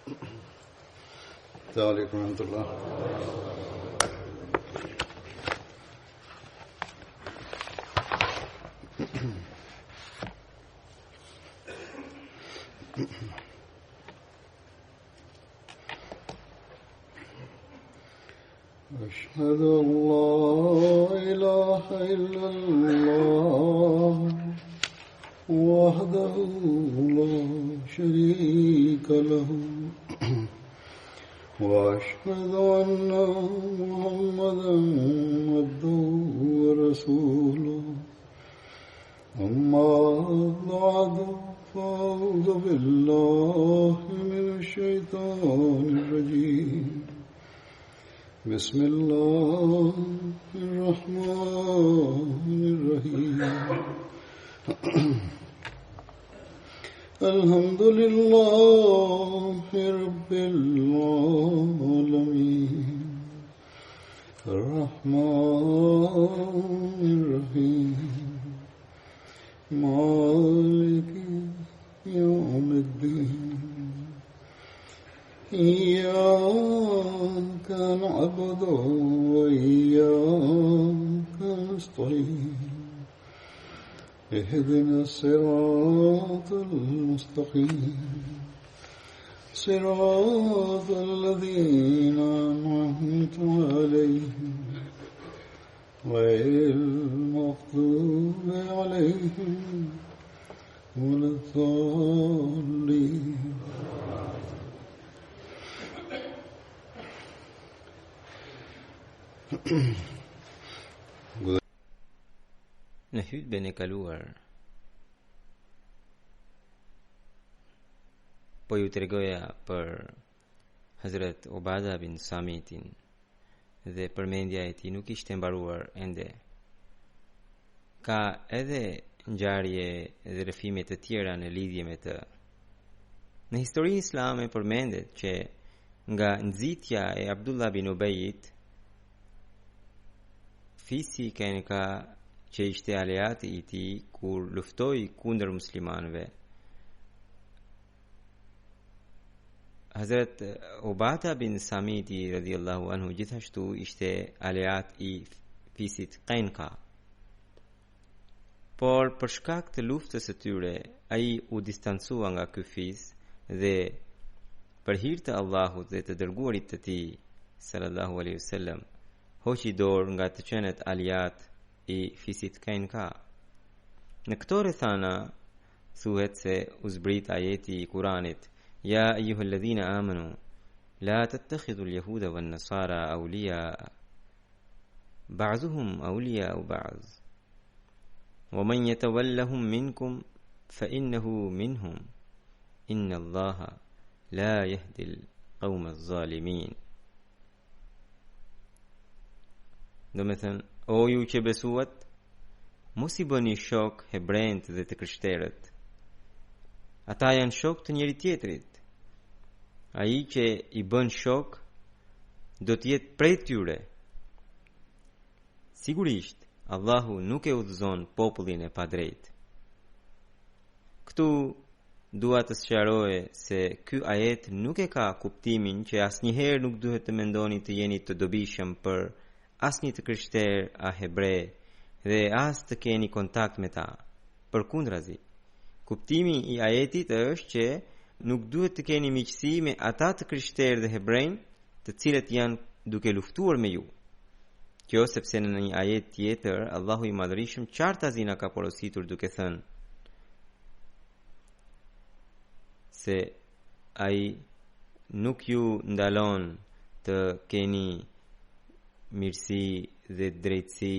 السلام عليكم ورحمة الله. أشهد أن لا إله إلا الله وحده لا شريك له وأشهد أن محمدا عبده ورسوله أما بعد فأعوذ بالله من الشيطان الرجيم بسم الله الرحمن الرحيم الحمد لله رب العالمين الرحمن الرحيم مالك يوم الدين إياك نعبد وإياك نستعين اهدنا الصراط المستقيم صراط الذين أنعمت عليهم غير المغضوب عليهم ولا الضالين. Në hutben e kaluar po ju tregoja për Hazrat Ubada bin Samitin dhe përmendja e tij nuk ishte mbaruar ende. Ka edhe ngjarje dhe rrëfime të tjera në lidhje me të. Në historinë islame përmendet që nga nxitja e Abdullah bin Ubejit, fisi ka që ishte aleati i tij kur luftoi kundër muslimanëve. Hazrat Ubada bin Samiti radhiyallahu anhu gjithashtu ishte aleat i fisit Qainqa. Por për shkak të luftës së tyre, ai u distancua nga ky fis dhe për hir të Allahut dhe të dërguarit të tij sallallahu alaihi wasallam hoqi dorë nga të qenet aliat i fisit Qainqa. Në këto rrethana thuhet se u zbrit ajeti i Kuranit: Ya ayyuhalladhina amanu la tattakhidhul yahuda wan nasara awliya ba'dhuhum awliya'u ba'd wa man yatawallahum minkum fa innahu minhum inna Allaha la yahdil qawma adh-dhalimin. Do me thënë, o ju që besuat, mos i bëni shok hebrejt dhe të krishterët. Ata janë shok të njëri tjetrit. Ai që i bën shok do të jetë prej tyre. Sigurisht, Allahu nuk e udhëzon popullin e padrejtë. Këtu dua të sqaroje se ky ajet nuk e ka kuptimin që asnjëherë nuk duhet të mendoni të jeni të dobishëm për asnjë të krishter a hebre dhe as të keni kontakt me ta. Përkundrazi, kuptimi i ajetit është që nuk duhet të keni miqësi me ata të krishterë dhe hebrejnë të cilët janë duke luftuar me ju. Kjo sepse në një ajet tjetër Allahu i Madhërisht qartazi na ka porositur duke thënë se ai nuk ju ndalon të keni mirësi dhe drejtësi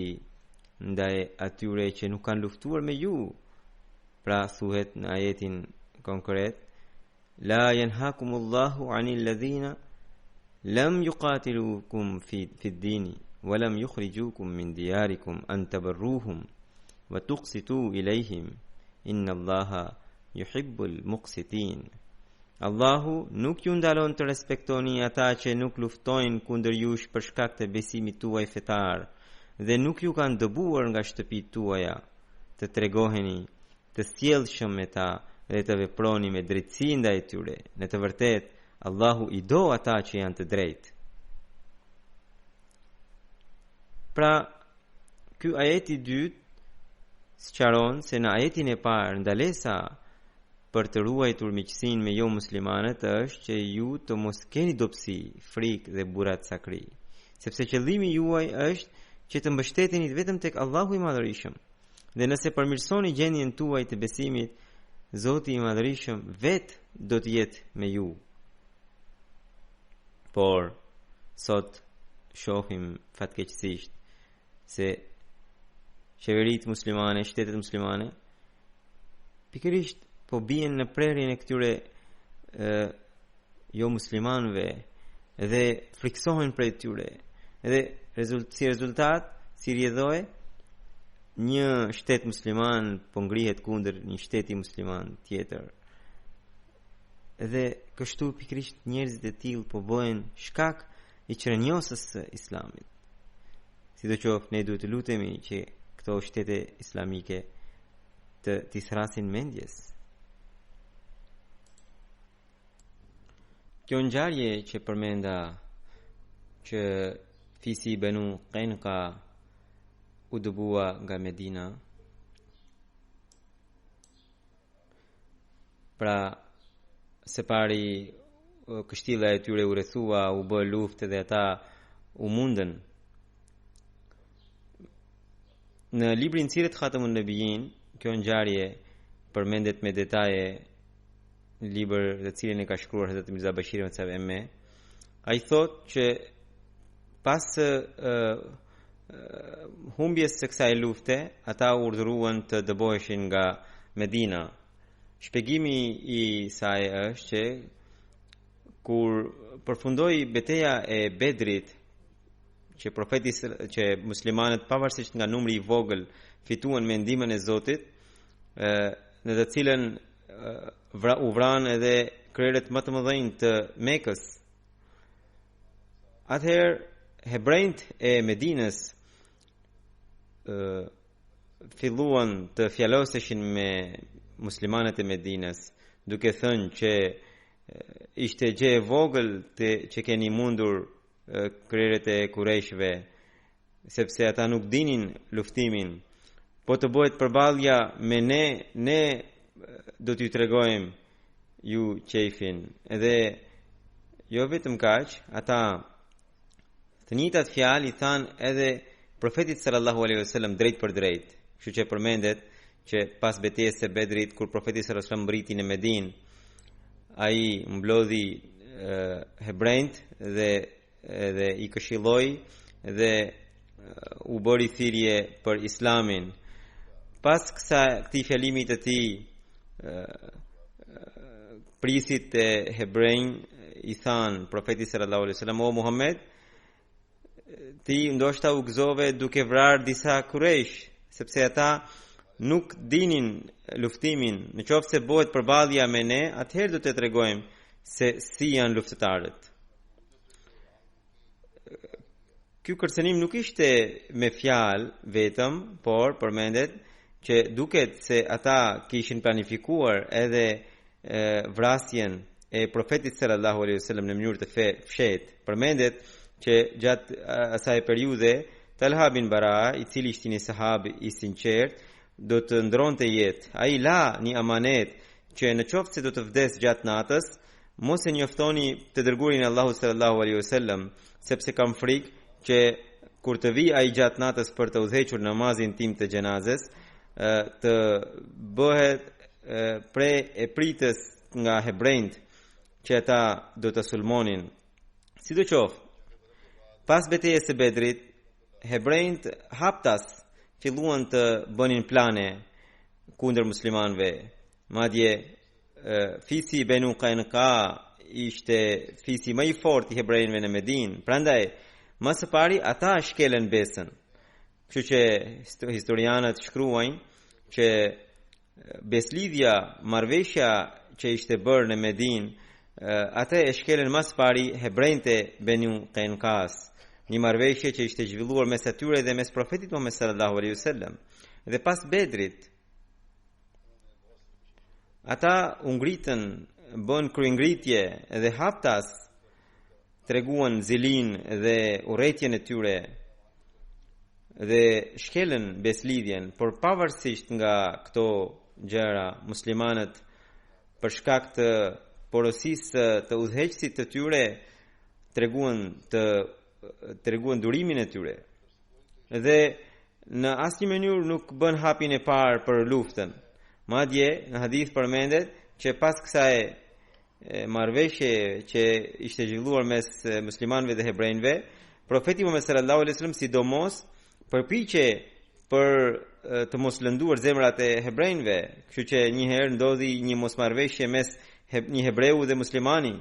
ndaj atyre që nuk kanë luftuar me ju. Pra thuhet në ajetin konkret: La yanhakumullahu 'anil ladhina lam yuqatilukum fi ad-din wa lam yukhrijukum min diyarikum an tabarruhum wa tuqsitu ilayhim inna Allaha yuhibbul muqsitin. Allahu nuk ju ndalon të respektoni ata që nuk luftojnë kundër jush për shkak të besimit tuaj fetar dhe nuk ju kanë dëbuar nga shtëpitë tuaja, të tregoheni të sjellshëm me ta dhe të veproni me drejtësi ndaj tyre. Në të vërtetë, Allahu I do ata që janë të drejtë. Pra, ky ajeti dytë sqaron se në ajetin e parë ndalesa për të ruajtur miqësinë me jo muslimanët është që ju të mos keni dobësi, frikë dhe buratësakri, sepse qëllimi juaj është që të mbështeteni vetëm tek Allahu I Madhërisëm. Dhe nëse përmirësoni gjendjen tuaj të besimit, Zoti I Madhërisëm vetë do të jetë me ju. Por sot shohim fatkeqësisht se qeveritë muslimane, shtetet muslimane pikërisht po bien në prerjen e këtyre jo muslimanëve dhe friksohen prej tyre. Dhe si rezultat, si rjedhoi, një shtet musliman po ngrihet kundër një shteti musliman tjetër. Dhe kështu pikërisht njerëzit e tillë po bëhen shkak I qrenjosës së Islamit. Sidoqoftë ne duhet të lutemi që këto shtete islamike të thrasin mendjes. Kjo ngjarje që përmenda që fisi Banu Qainqa u dëbua nga Medina, pra se pari kështilla e tyre u rrethua, u bë luftë dhe ata u mundën. Në librin Sirat Khatamun Nabiyin, kjo ngjarje përmendet me detaje në libër të cilin e ka shkruar Hazrat Mirza Bashir Ahmad Emme. Ai thotë që pas humbjes së kësaj lufte, ata urdhëruan të dëboheshin nga Medina. Shpjegimi I saj është që kur përfundoi betejë e Bedrit, që muslimanët pavarësisht nga numri I vogël fituan me ndihmën e Zotit, në të cilën u vranë edhe krerët më të mëdhenj të Mekës. Atëherë hebrejt e Medinës filluan të fjaloseshin me muslimanët e Medinës, duke thënë që ishte gjë e vogël që keni mundur krerët e Kurejshve, sepse ata nuk dinin luftimin. Po të bëhet përballja me ne do t'ju tregojmë ju qefin. Edhe jo vetëm kaq, ata të njëjtat fjalë I than edhe profetit sallallahu alaihi wasallam drejt për drejt. Kështu që përmendet që pas betejës së Bedrit, kur profeti sallallahu alaihi wasallam mbriti në Medinë, ai mblodhi hebrejt dhe I këshilloi dhe u bëri thirrje për Islamin. Pas këtij fjalimi të tij, prisit e hebrejnë I than profetit sallallahu alaihi wasallam: O Muhammed, ti ndoshta u gëzove duke vrarë disa Kurejsh, sepse ata nuk dinin luftimin. Në qoftë se bëhet përballja me ne, atëherë do të tregojmë se si janë luftëtarët. Ky kërcënim nuk ishte me fjalë vetëm, por përmendet që duket se ata kishin planifikuar edhe vrasjen e profetit sallallahu alaihi wasallam në mënyrë të fshehtë. Përmendet që gjatë asaj periudhe Talha bin Bara, I cili ishte një sahab I sinqert, do të ndronte jetë. Ai la një amanet që në qoftë se do të vdes gjatë natës, mos e njoftoni të dërguarin e Allahut sallallahu alaihi wasallam, sepse kam frikë që kur të vi ai gjatë natës për të udhëhequr namazin tim të xhenazes, të bëhet e pritës nga hebrejt që ata do të sulmonin. Sidoqoftë, pas betejës së Bedrit, hebrejt haptas filluan të bënin plane kundër muslimanëve. Madje fisi Banu Qainqa ishte fisi më I fortë I hebrejve në Medinë. Prandaj, më së pari ata shkelën besën. Kështu që historianët shkruajnë që beslidhja, marrëveshja që ishte bërë në Medinë, atë e shkelën më së pari hebrejt e Banu Qainqas. Një marrëveshje që ishte zhvilluar mes atyre dhe mes profetit Muhammed sallallahu alaihi wasallam. Dhe pas Bedrit, ata u ngritën bën kryengritje dhe haptas, treguan zilin dhe urrëtien e tyre dhe shkelën beslidhjen, por pavarësisht nga këto gjëra, muslimanët për shkak të porosisë të udhëheqësit të tyre treguan durimin e tyre. Dhe në asnjë mënyrë nuk bën hapjen e parë për luftën. Madje në hadith përmendet që pas kësaj marrëveshje që ishte zhvilluar mes muslimanëve dhe hebrejve, profeti Muhammed sallallahu alaihi wasallam sidomos përpiqej për të mos lënduar zemrat e hebrejve, kështu që një herë ndodhi një mosmarrëveshje mes një hebreu dhe muslimani.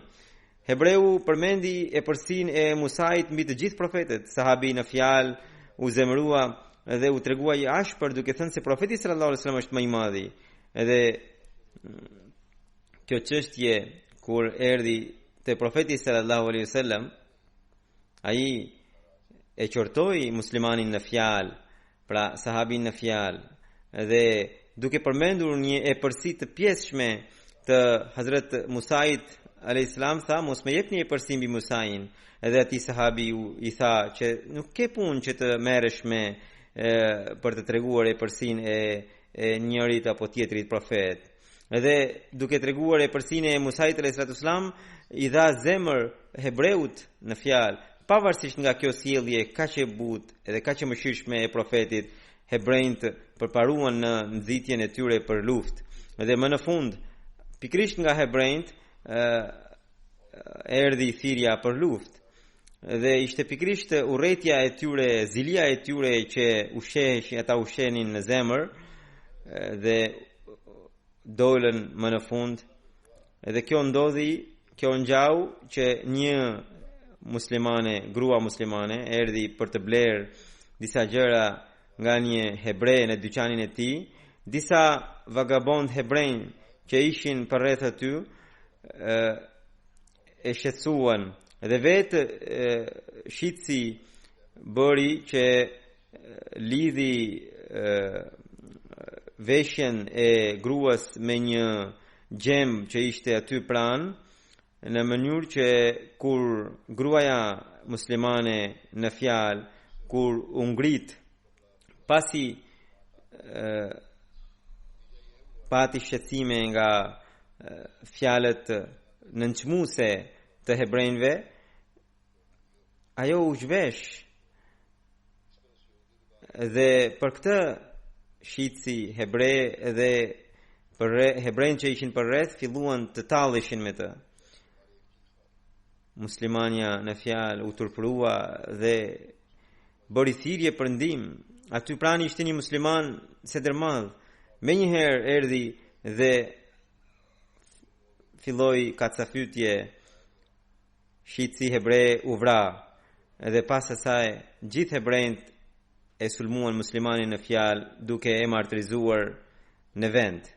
Hebreu përmendi e përsinë e Musait mbi të gjithë profetët. Sahabi në fjalë u zemërua dhe u tregua i ashpër duke thënë se profeti sallallahu alaihi wasallam është më i madhi. Edhe kjo çështje kur erdhi te profeti sallallahu alaihi wasallam, ai e qortoi muslimanin në fjalë, pra sahabin në fjalë, dhe duke përmendur një epërsi të pjesshme të Hazrat Musait alayhis salam, tha mos më jepni epërsi mbi Musain. Edhe atij sahabi i tha që nuk ke punë që të merresh me për të treguar epërsinë e njërit apo tjetrit profet. Edhe duke treguar epërsinë e Musait alayhis salam, i dha zemër hebreut në fjalë. Pavarësisht nga kjo sjellje kaq e butë edhe kaq e mëshirshme e profetit, hebrejt përparuan në nxitjen e tyre për luftë. Dhe më në fund, pikërisht nga hebrejt erdhi thirrja për luftë. Dhe ishte pikërisht urrëtia e tyre, zilia e tyre që ata ushenin në zemër dhe dolën më në fund. Edhe kjo ndodhi, kjo ngjau që një grua muslimane erdhi për të blerë disa gjëra nga një hebre në dyqanin e tij. Disa vagabond hebrejnë që ishin përreth aty e shqetësuan dhe vetë shitsi bëri që lidhi veshjen e gruas me një gjem që ishte aty pranë, në mënyrë që kur gruaja muslimane në fjalë, kur u ngrit pasi pati shqetësime nga fjalët nënçmuese të hebrejve, ajo u zhvesh dhe për këtë shitsi hebre dhe hebrejnë që ishin përreth filluan të talleshin me të. Muslimania në fjalë u turpërua dhe bëri thirrje për ndihmë. Aty pranë ishte një musliman sedërmadh. Menjëherë erdhi dhe filloi kacafytje. Shitsi hebre u vra dhe pas asaj gjithë hebrejt e sulmuan muslimanin në fjalë duke e martirizuar në vend.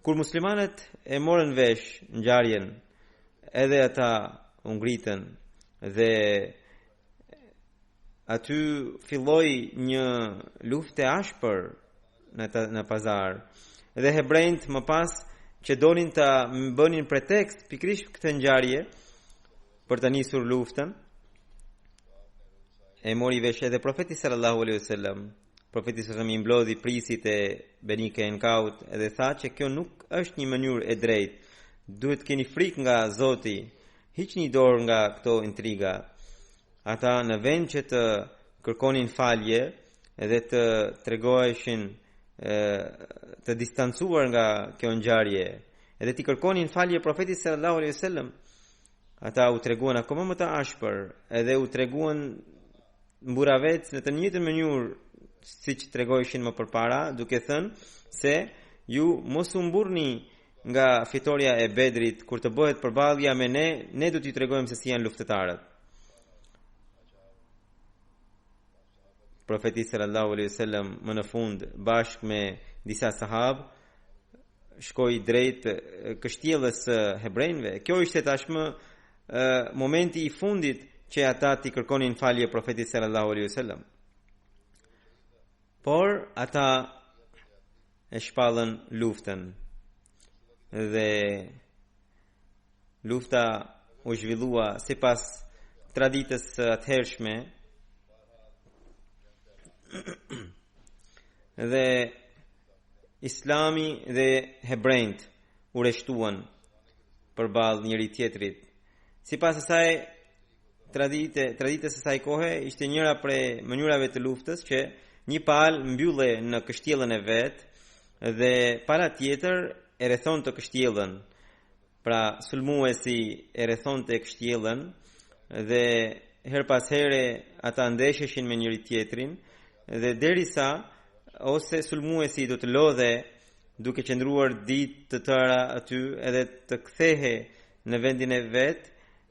Kur muslimanët e morën vesh ngjarjen, edhe ata u ngritën dhe aty filloi një luftë e ashpër në pazar. Dhe hebrejt më pas që donin ta bënin pretekst pikërisht këtë ngjarje për të nisur luftën, e mori vesh edhe profeti sallallahu alaihi wasallam. Profeti sallallahu alaihi wasallam i mblodhi prisit e Beni Kenkaut edhe tha që kjo nuk është një mënyrë e drejtë. Duhet keni frikë nga Zoti, hiqni dorë nga këto intriga. Ata në vend që të kërkonin falje edhe të tregoheshin të distancuar nga kjo ngjarje, edhe të kërkonin falje profetit sallallahu alaihi wasallam, ata u treguan akoma më të ashpër edhe u treguan mburavec në të njëjtën mënyrë siç tregoheshin më përpara, duke thënë se ju mos u mburrni nga fitoria e Bedrit kur të bëhet përballja me ne do t'ju tregojmë se si janë luftëtarët. Profeti sallallahu alaihi wasallam më në fund bashkë me disa sahabë shkoi drejt kështjellës së hebrejve. Kjo ishte tashmë momenti i fundit që ata t'i kërkonin falje profetit sallallahu alaihi wasallam. Por ata e shpallën luftën dhe lufta u zhvillua sipas traditës së atëhershme dhe Islami dhe hebrejt u rreshtuan përballë njëri tjetrit. Sipas asaj traditës së asaj kohe ishte njëra prej mënyrave të luftës që një palë mbylle në kështjellën e vet dhe pala tjetër e rrethonte kështjellën. Pra sulmuesi e rrethonte kështjellën dhe her pas here ata ndesheshin me njëri tjetrin dhe derisa ose sulmuesi do të lodhe duke qëndruar ditë të tëra aty edhe të kthehe në vendin e vet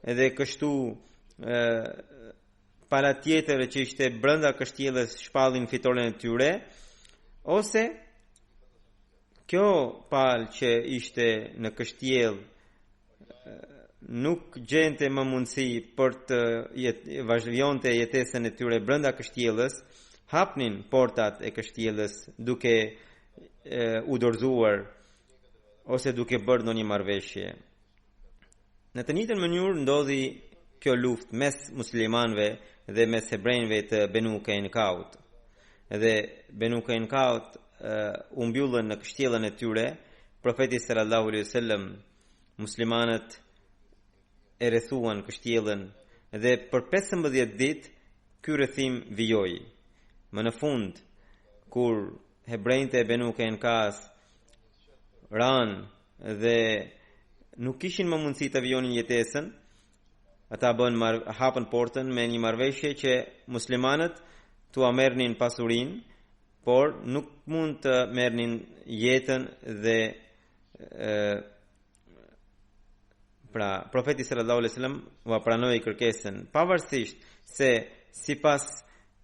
edhe kështu pala tjetër që ishte brenda kështjellës shpallin fitoren e tyre ose kjo palë që ishte në kështjellë nuk gjente më mundësi për të vazhdonte jetesën e tyre brenda kështjellës, hapnin portat e kështjellës duke u dorëzuar ose duke bërë ndonjë marrëveshje. Në të njëjtën mënyrë ndodhi kjo luftë mes muslimanëve dhe mes hebrejve të Benu Kainkaut. Dhe Benu Kainkaut u mbyllën në kështjellën e tyre, profeti sallallahu alaihi wasallam, muslimanët e rrethuan kështjellën dhe për 15 ditë ky rrethim vijoi. Më në fund, kur hebrejt e Benu Kainkas ran dhe nuk kishin më mundësi të vijonin jetesën, ata hapën portën me një marrëveshje që muslimanët t'u merrnin pasurinë, por nuk mund të merrnin jetën dhe pra profeti sallallahu alaihi wasallam u pranoi kërkesën, pavarësisht se sipas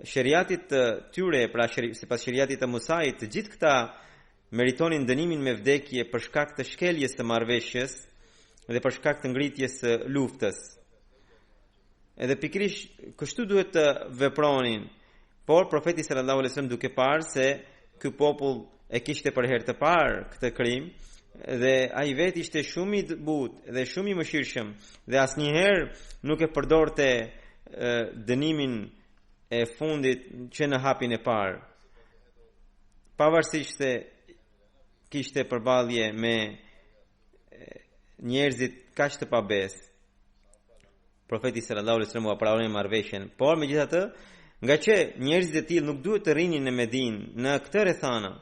shariatit të tyre, pra sipas shariatit të Musait, të gjithë këta meritonin dënimin me vdekje për shkak të shkeljes së marrëveshjes dhe për shkak të ngritjes së luftës. Edhe pikërisht kështu duhet të vepronin, por profeti sallallahu alaihi wasallam duke parë se ky popull e kishte për herë të parë këtë krim dhe ai vetë ishte shumë i butë dhe shumë i mëshirshëm dhe asnjëherë nuk e përdorte dënimin e fundit që në hapin e parë. Pavarësisht se kishte përballje me njerëzit kaq të pabesë, profeti sallallahu alaihi wasallam u pranoi marrëveshjen, por megjithatë, nga që njerëzit e tillë nuk duhet të rrinin në Medinë, në këtë rrethana,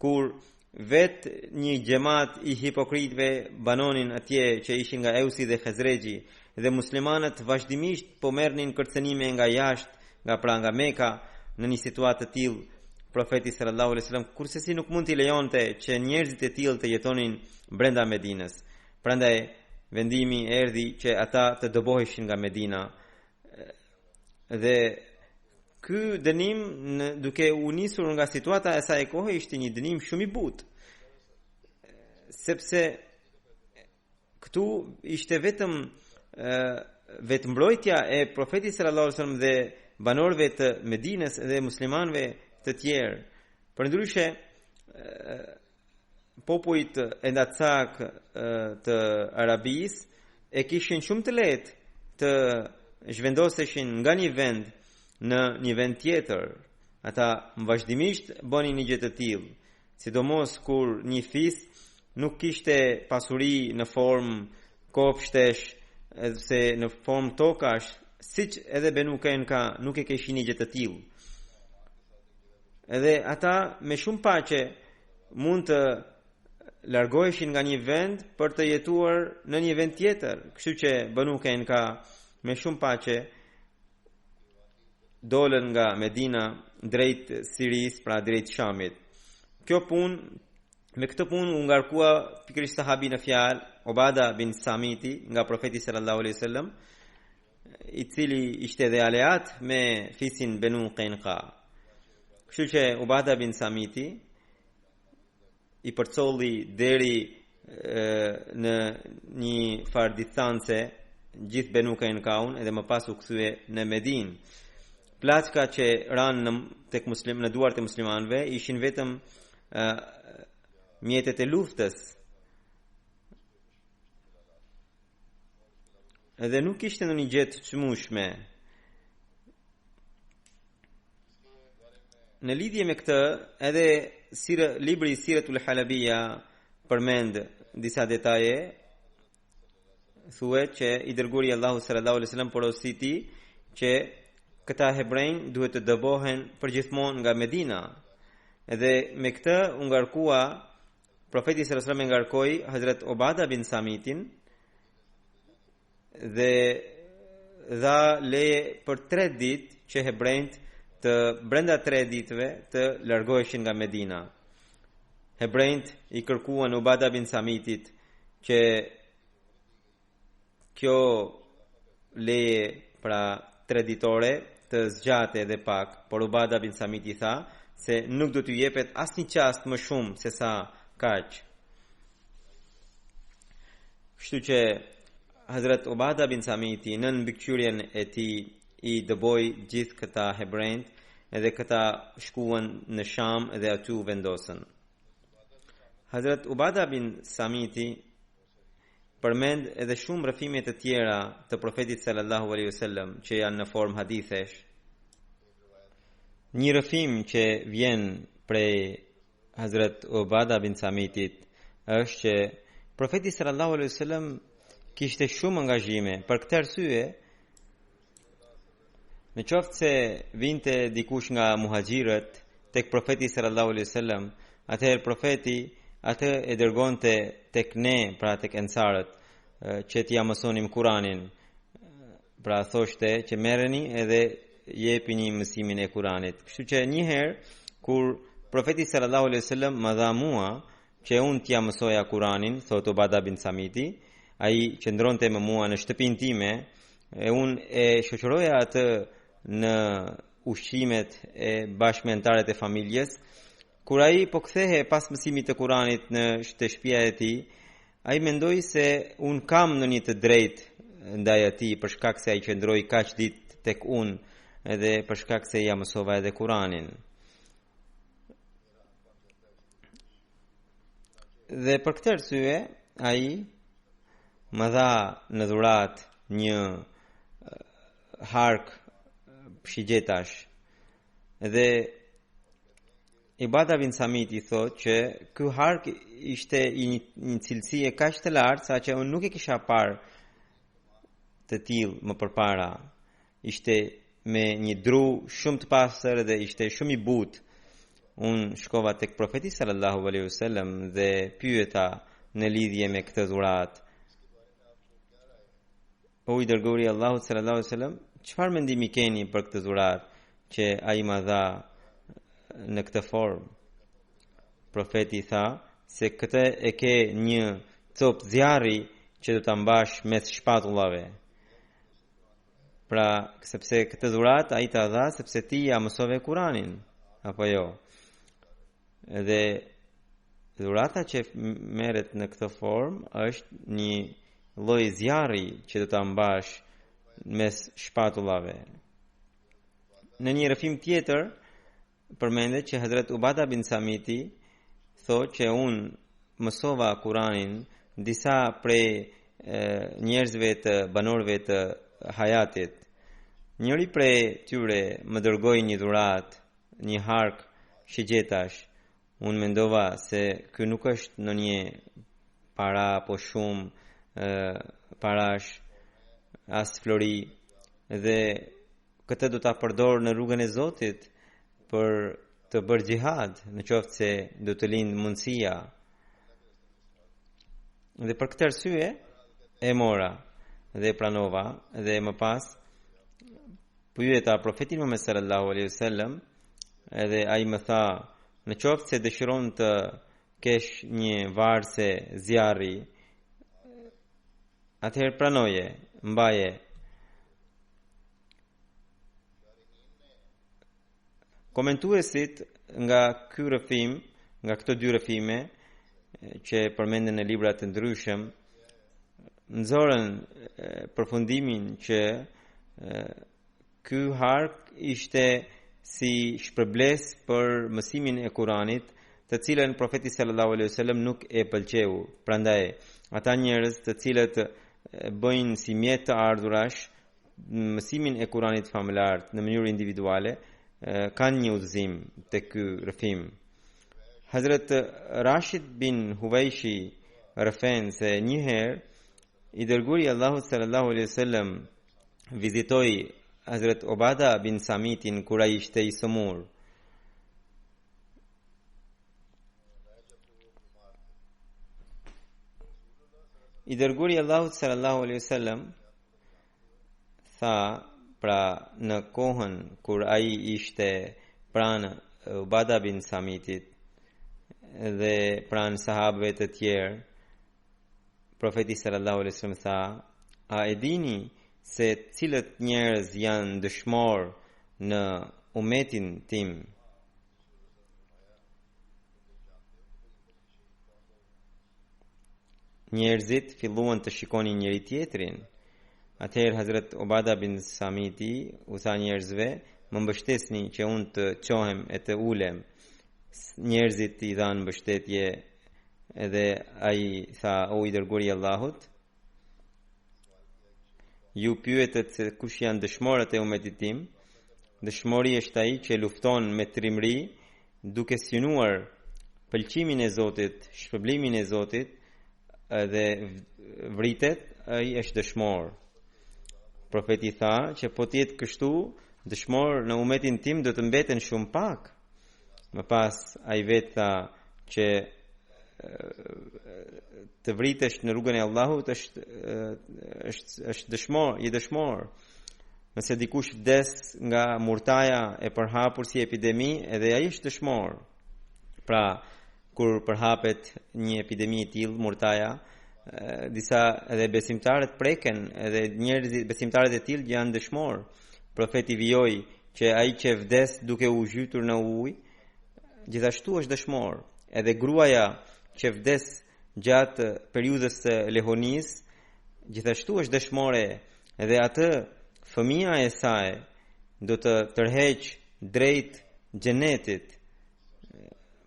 kur vetë një xhamat i hipokritëve banonin atje që ishin nga Eusi dhe Khazreji dhe muslimanët vazhdimisht po merrnin kërcënime nga jashtë, nga Meka, në një situatë të tillë, profeti sallallahu alaihi wasallam kurse si nuk mund t'i lejonte që njerëzit e tillë të jetonin brenda Medinës. Prandaj vendimi erdhi që ata të doboheshin nga Medina. Dhe ky dënim duke u nisur nga situata e saj kohe ishte një dënim shumë i butë. Sepse këtu ishte vetëm mbrojtja e profetit sallallahu alaihi wasallam dhe banorëve të Medinës dhe muslimanëve të tjerë. Përndryshe popujt e ndacak të Arabisë e kishin shumë të lehtë të zhvendoseshin nga një vend në një vend tjetër. Ata vazhdimisht bënin një gjë të tillë, sidomos kur një fis nuk kishte pasuri në formë kopshtesh se në formë tokash, siç edhe Benu Kainka nuk e kishin një gjë të tillë. Edhe ata me shumë paqe mund të largoheshin nga një vend për të jetuar në një vend tjetër. Kështu që Banu Kainka me shumë paqe dolën nga Medina drejt Siris, pra drejt Shamit. Me këtë punë u ngarkua pikërisht sahabi në fjalë Ubada bin Samiti nga profeti sallallahu alaihi wasallam, i cili ishte dhe aleat me fisin Banu Kainka. Kështu që Ubada bin Samiti i përcolli deri në një farë distance gjithë Banu Kainkaun edhe më pas u kthye në Medinë. Plaçka që ranë në duart e muslimanëve ishin vetëm mjetet e luftës. Edhe nuk ishte në një gjë të çmueshme. Në lidhje me këtë, edhe libri Siratul Halabia përmend disa detaje. Thuhet që i dërguari Allahu sallallahu alaihi wasallam porositi që këta hebrejnë duhet të dëbohen përgjithmonë nga Medina. Edhe me këtë u ngarkua profeti sallallahu alaihi wasallam ngarkoi Hazrat Ubada bin Samitin dhe dha leje për 3 ditë që hebrejt të brenda 3 ditëve të largoheshin nga Medina. Hebrejt i kërkuan Ubada bin Samitit që kjo leje pra 3 ditore të zgjate edhe pak, por Ubada bin Samiti tha se nuk do t'ju jepet asnjë çast më shumë se sa kaq. Kështu që Hazrat Ubada bin Samiti në mbikëqyrjen e tij i dëboi gjithë këta hebrejt, edhe këta shkuan në Sham dhe aty u vendosën. Hazrat Ubada bin Samiti përmend edhe shumë rrëfime të tjera të profetit sallallahu alaihi wasallam që janë në formë hadithesh. Një rrëfim që vjen prej Hazrat Ubada bin Samitit është që profeti sallallahu alaihi wasallam kishte shumë angazhime. Për këtë arsye, në qoftë se vinte dikush nga muhaxhirët tek profeti sallallahu alaihi wasallam, atëherë profeti atë e dërgonte tek ne, pra tek ensarët, që t'ja mësonim Kuranin. Pra thoshte që merreni edhe jepini mësimin e Kuranit. Kështu që një herë kur profeti sallallahu alaihi wasallam më dha mua që unë t'ja mësoja Kuranin, thot Ubada bin Samiti, ai qëndronte me mua në shtëpinë time e unë e shoqëroja atë në ushqimet e bashkëmentarët e familjes. Kur ai po kthehe pas mësimit të Kuranit në shtëpia e tij, ai mendoi se un kam ndonjë të drejtë ndaj atij për shkak se ai qëndroi kaq ditë tek unë edhe për shkak se ja mësova edhe Kuranin. Dhe për këtë arsye ai më dha në dhuratë një hark shigjetash. Edhe Ubada bin Samiti thot që ky hark ishte një cilësi e kaq të lartë sa që unë nuk e kisha parë të tillë më përpara. Ishte me një dru shumë të pastër dhe ishte shumë i butë. Unë shkova tek profeti sallallahu alaihi wasallam dhe pyeta në lidhje me këtë dhuratë. O i dërguari i Allahut sallallahu alaihi wasallam, çfarë mendimi keni për këtë dhuratë që ai më dha në këtë formë? Profeti tha se këtë e ke një copë zjarri që do ta mbash mes shpatullave. Pra, sepse këtë dhuratë ai ta dha sepse ti ja mësove Kuranin, apo jo? Dhe dhurata që merret në këtë formë është një lloj zjarri që do ta mbash mes shpatullave. Në një rrëfim tjetër përmendet që Hazrat Ubada bin Samiti thotë që unë mësova Kuranin disa prej njerëzve të banorëve të hajatit. Njëri prej tyre më dërgoi një dhuratë, një hark shigjetash. Unë mendova se ky nuk është ndonjë para apo shumë parash as flori, dhe këtë do ta përdor në rrugën e Zotit për të bërë xhihad, në qoftë se do të lindë mundësia. Dhe për këtë arsye e mora dhe pranova, dhe më pas pyeta profetin Muhammed sallallahu alaihi wasallam, edhe ai më tha, në qoftë se dëshiron të kesh një varse zjarri, atëherë pranoje, mbaje. Komentuesit nga ky rrëfim, nga këto dy rrëfime që përmenden në libra të ndryshëm, nxorën përfundimin që ky hark ishte si shpërbles për mësimin e Kuranit të cilën profeti sallallahu alaihi wasallam nuk e pëlqeu. Prandaj ata njerëz të cilët bëjnë si mjet të ardhurash mësimin e Kuranit famlar në mënyrë individuale kanë një udhëzim te ky rrëfim. Hazrat Rashid bin Huwaishi rëfen se një herë i dërguari i Allahut sallallahu alaihi wasallam vizitoi Hazrat Obada bin Samitin kur ai ishte i sëmur. I dërguari i Allahut sallallahu alaihi wasallam tha pra në kohën kur ai ishte pranë Ubada bin Samitit dhe pranë sahabëve të tjerë, profeti sallallahu alaihi wasallam tha: a e dini se cilët njerëz janë dëshmor në umetin tim? Njerëzit filluan të shikonin njëri tjetrin. Atëherë Hazrat Ubada bin Samiti u tha njerëzve: më mbështesni që unë të qohem e të ulem. Njerëzit i dhanë mbështetje edhe ai tha: o i dërguari i Allahut, ju pyetet se kush janë dëshmorët e umetit tim. Dëshmori është ai që lufton me trimëri duke synuar pëlqimin e Zotit, shpërblimin e Zotit dhe vritet, ai është dëshmor. Profeti tha që po të jetë kështu, dëshmor në umetin tim do të mbeten shumë pak. Më pas ai vetë tha që të vritesh në rrugën e Allahut është dëshmor, i dëshmor. Nëse dikush vdes nga murtaja e përhapur si epidemi, edhe ai është dëshmor. Pra, kur përhapet një epidemi e tillë, murtaja, disa edhe besimtarët preken, edhe njerëzit besimtarët e tillë janë dëshmor. Profeti vijoi që ai që vdes duke u zhytur në ujë, gjithashtu është dëshmor. Edhe gruaja që vdes gjatë periudhës së lehonisë, gjithashtu është dëshmore. Edhe atë fëmia e saj do të tërheq drejt xhenetit.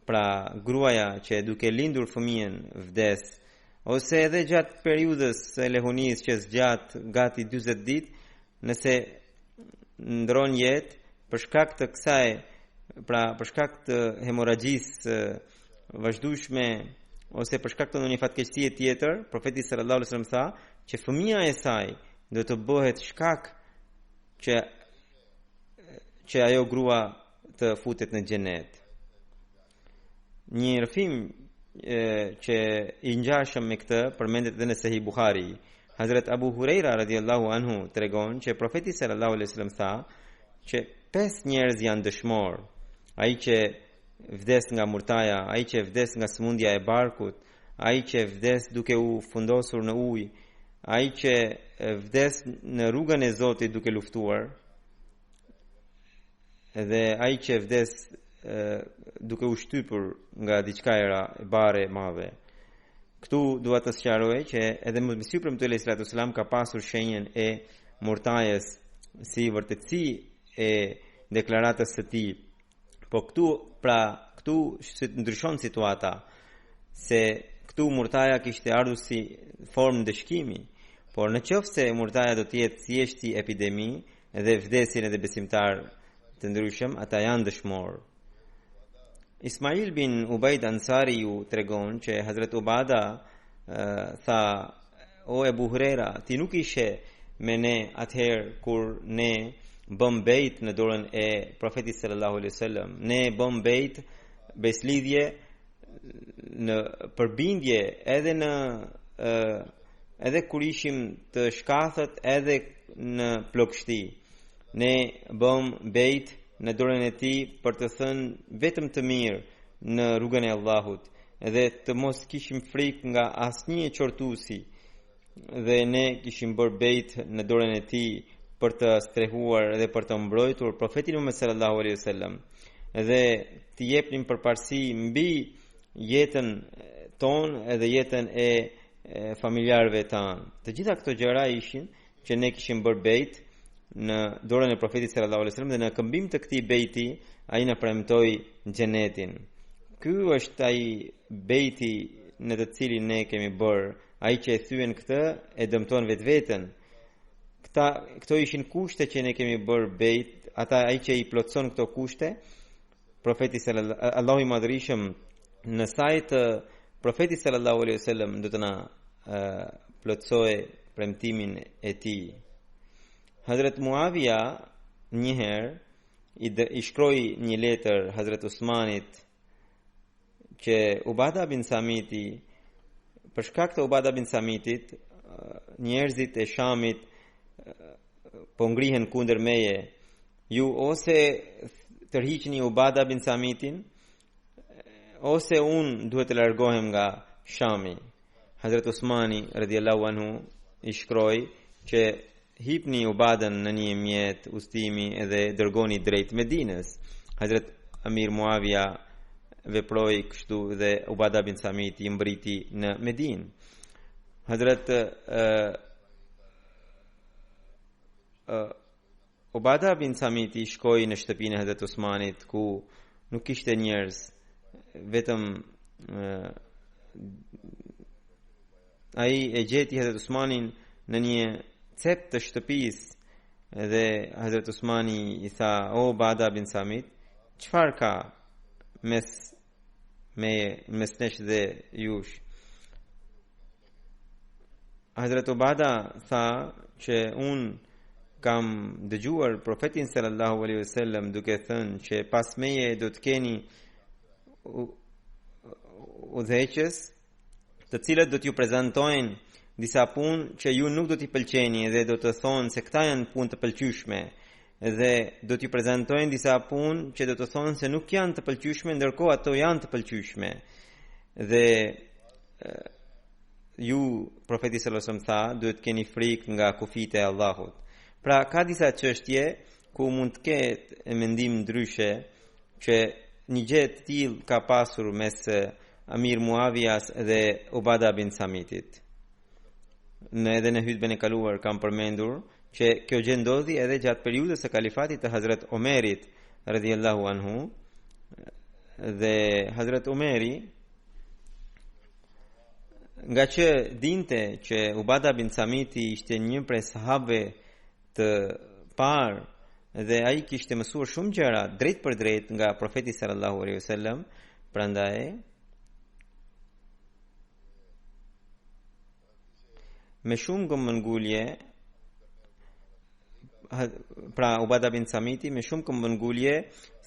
Pra, gruaja që duke lindur fëmijën vdes, ose edhe gjatë periudhës së lehonisë që zgjat gati 40 ditë, nëse ndron jetë për shkak të kësaj, pra për shkak të hemoragjisë vazhdueshme ose për shkak të ndonjë fatkeqësie tjetër, profeti sallallahu alaihi wasallam tha që fëmia e saj do të bëhet shkak që ajo grua të futet në xhenet. Një rrëfim që i ngjashëm me këtë përmendet edhe në Sahih Buhari. Hazrat Abu Huraira radhiyallahu anhu tregon që profeti sallallahu alaihi wasallam tha që 5 njerëz janë dëshmor: ai që vdes nga murtaja, ai që vdes nga sëmundja e barkut, ai që vdes duke u fundosur në ujë, ai që vdes në rrugën e Zotit duke luftuar, dhe ai që vdes duke u shtypur nga diçka e bare e madhe. Këtu dua të sqaroj që edhe Mesih premtoi alayhi salatu wasalam ka pasur shenjën e murtajes si vërtetësi e deklaratës së tij. Po këtu ndryshon situata, se këtu murtaja kishte ardhur si formë dëshkimi, por në qoftë se murtaja do të jetë thjesht epidemi dhe vdesin edhe besimtar të ndryshëm, ata janë dëshmor. Ismail bin Ubaid Ansari ju tregon që Hazrat Ubada tha: o Ebu Hurera, ti nuk ishe me ne atëherë kur ne bëm bejt në dorën e profetit sallallahu alaihi wasallam. Ne bëm bejt beslidhje në përbindje edhe kur ishim të shkathët, edhe në plogështi. Ne bëm bejt në dorën e tij për të thënë vetëm të mirë në rrugën e Allahut, edhe të mos kishim frikë nga asnjë qortuesi, dhe ne kishim bërë bejt në dorën e tij për të strehuar dhe për të mbrojtur profetin Muhammed sallallahu alaihi wasallam, dhe të jepnim përparësi mbi jetën tonë edhe jetën e familjarëve tanë. Të gjitha këto gjëra ishin që ne kishim bërë bejt në dorën e profetit sallallahu alaihi wasallam, dhe në këmbim të këtij bejti ai na premtoi xhenetin. ky është ai bejti në të cilin ne kemi bërë, ai që e thyen këtë e dëmton vetveten. Këto ishin kushte që ne kemi bërë bejt, ai që i plotson këto kushte, profeti Allahu i Madhërisëm në sajt profeti sallallahu alaihi wasallam do të na plotsoj premtimin e tij. Hazrat Muawiya një herë i shkroi një letër Hazrat Usmanit që Ubada bin Samiti, për shkak të Ubada bin Samitit, njerëzit e Shamit po ngrihen kundër meje. Ju ose tërhiqni Ubada bin Samitin, ose unë duhet të largohem nga Shami. Hazrat Usmani radhiyallahu anhu i shkroi që hipni Ubadën në një mjet ustimi edhe dërgoni drejt Medinës. Hazrat Amir Muawiya veproi kështu dhe Ubada bin Samiti i mbriti në Medinë. Hazrat Ubada bin Samiti shkoi në shtëpinë e Hazrat Usmanit ku nuk kishte njerëz, vetëm ai e gjeti Hazrat Usmanin në një cep të shtëpisë dhe Hazrat Usmani i tha: "O Ubada bin Samit, çfarë ka mes nesh dhe jush?" Hazrat Ubada tha që unë kam dëgjuar profetin sallallahu alaihi wasallam duke thënë që pas meje do të keni udhëheqës, të cilët do t'ju prezantojnë disa punë që ju nuk do t'i pëlqeni dhe do të thonë se këta janë punë të pëlqyeshme, dhe do t'ju prezantojnë disa punë që do të thonë se nuk janë të pëlqyeshme, ndërkohë ato janë të pëlqyeshme. Dhe ju, profeti sallallahu alaihi wasallam tha, duhet keni frikë nga kufijtë e Allahut. Pra ka disa çështje ku mund të ketë mendim ndryshe, që një gjë e tillë ka pasur mes Amir Muawiyas dhe Ubada bin Samitit. Edhe në hutbën e kaluar kam përmendur që kjo gjë ndodhi edhe gjatë periudhës së kalifatit të Hazrat Omerit radhiyallahu anhu, dhe Hazrat Omeri, nga që dinte që Ubada bin Samiti ishte një prej sahabëve të parë dhe ai kishte mësuar shumë gjëra drejt për drejt nga profeti sallallahu alaihi wasallam, prandaj me shumë këmbëngulje, pra Ubada bin Samiti me shumë këmbëngulje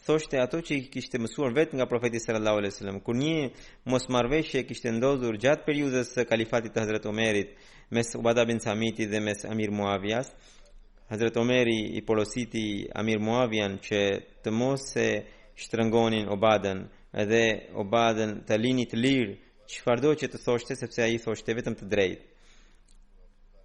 thoshte ato që kishte mësuar vetë nga profeti sallallahu alaihi wasallam. Kur një mosmarrveshje kishte ndodhur gjatë periudhës së kalifatit të Hazrat Omerit mes Ubada bin Samiti dhe mes Amir Muawiyas, Hazrat Omeri i porositi Amir Muawiyan që të mos e shtrëngonin Ubadën, edhe Ubadën të lini të lirë çfarëdo që të thoshte, sepse ai thoshte vetëm të drejtë.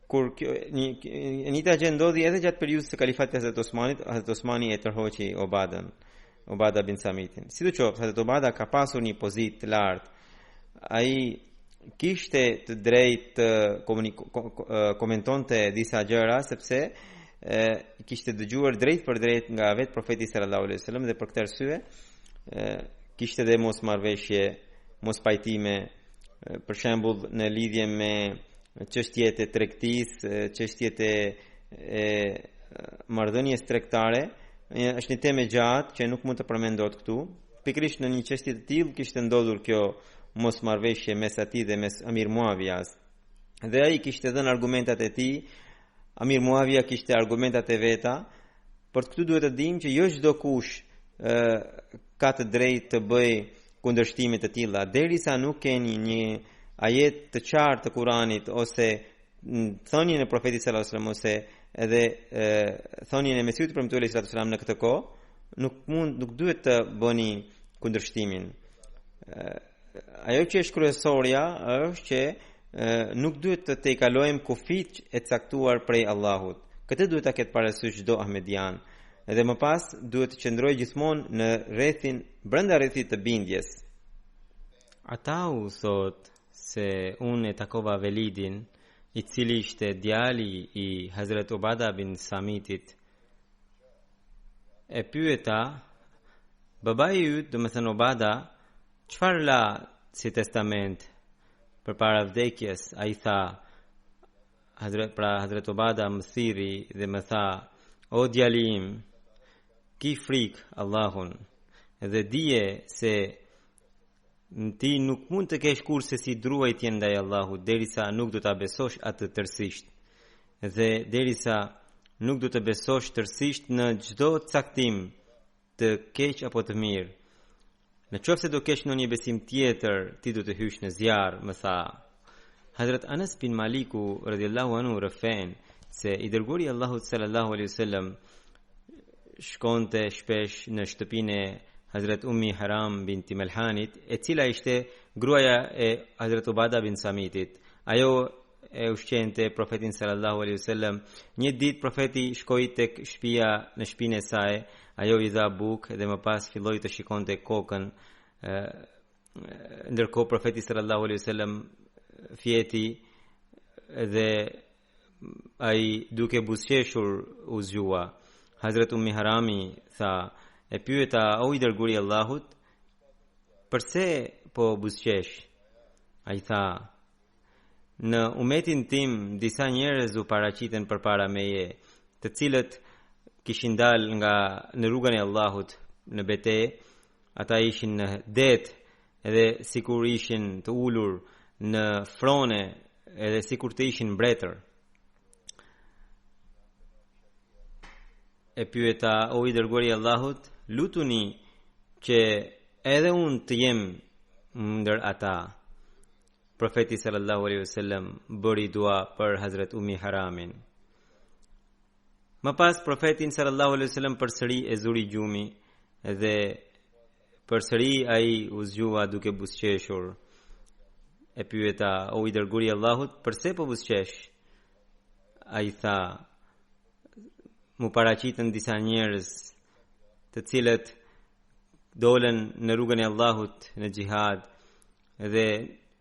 Kur një gjë ndodhi edhe gjatë periudhës së kalifatit të Hazrat Osmanit, Hazrat Osmani e tërhoqi Ubada bin Samitin. Sidoqoftë, Hazrat Ubada ka pasur një pozitë të lartë. Ai kishte të drejtë komentonte disa gjëra, sepse kishte dëgjuar drejt për drejt nga vetë profeti sallallahu alaihi wasallam, dhe për këtë arsye kishte dhe mosmarrveshje, mos pajtime, për shembull në lidhje me çështjet e tregtisë, çështjet e marrëdhënies tregtare. Është një temë gjatë që nuk mund të përmendohet këtu. Pikërisht në një çështje të tillë kishte ndodhur kjo mosmarrveshje mes atij dhe mes Amir Muawiyas. Dhe ai kishte dhënë argumentat e tij, Amir Muawiya kishte argumentat e veta. Për këtë duhet të dimë që jo çdo kush ka të drejtë të bëjë kundërshtime të tilla, derisa nuk keni një ajet të qartë të Kuranit ose thënien e profetit sallallahu alajhi wasallam ose edhe thënien e Mesihut premtuar sallallahu alajhi wasallam në këtë kohë, nuk duhet të bëni kundërshtimin. Ajo që është kryesorja është që nuk duhet të tejkalojmë kufit e caktuar prej Allahut. Këtë duhet ta ketë parasysh çdo ahmedian. Edhe më pas duhet të qëndrojë gjithmonë në brenda rrethit të bindjes. Ata u thot se unë e takova Velidin, i cili ishte djali i Hazrat Ubada bin Samitit. E pyeta: "Babai yt, do të thënë Ubada, çfarë la si testament përpara vdekjes? Ai tha, Hazrat Ubada më thiri dhe më tha, o djali im, ki frik Allahun dhe dije se ti nuk mund të kesh kurse si druajtje ndaj Allahut derisa nuk do ta besosh atë tërësisht, dhe derisa nuk do të besosh tërësisht në çdo caktim të keq apo të mirë. Në qoftë se do kesh ndonjë besim tjetër, ti do të hysh në zjarr, më tha. Hazrat Anas bin Maliku radhiyallahu anhu rëfen se i dërguari i Allahut sallallahu alaihi wasallam shkonte shpesh në shtëpinë e Hazrat Ummi Haram binti Melhanit, e cila ishte gruaja e Hazrat Ubada bin Samitit. Ajo e ushqente profetin sallallahu alaihi wasallam. Një ditë profeti shkoi tek shtëpia në shtëpinë e saj, ajo i dha bukë dhe më pas filloi të shikonte kokën. Ndërkohë profeti sallallahu alaihi wasallam fjeti dhe ai duke buzëqeshur u zgjua. Hazrat Ummi Harami tha, e pyeta, o i dërguari i Allahut, përse po buzëqesh? Ai tha, në umetin tim disa njerëz u paraqiten përpara meje, të cilët kishin dalë në rrugën e Allahut në betejë. Ata ishin në det, edhe sikur ishin të ulur në frone, edhe sikur të ishin mbretër. E pyeta, o i dërguari i Allahut, lutuni që edhe unë të jem ndër ata. Profeti sallallahu alaihi wasallam bëri dua për Hazrat Ummi Haramin. Më pas profetin sallallahu alaihi wasallam përsëri e zuri gjumi dhe përsëri ai u zgjua duke buzëqeshur. E pyeta, o i dërguari i Allahut, përse po buzëqesh? Ai tha, mu paraqitën disa njerëz të cilët dolën në rrugën e Allahut në xihad, dhe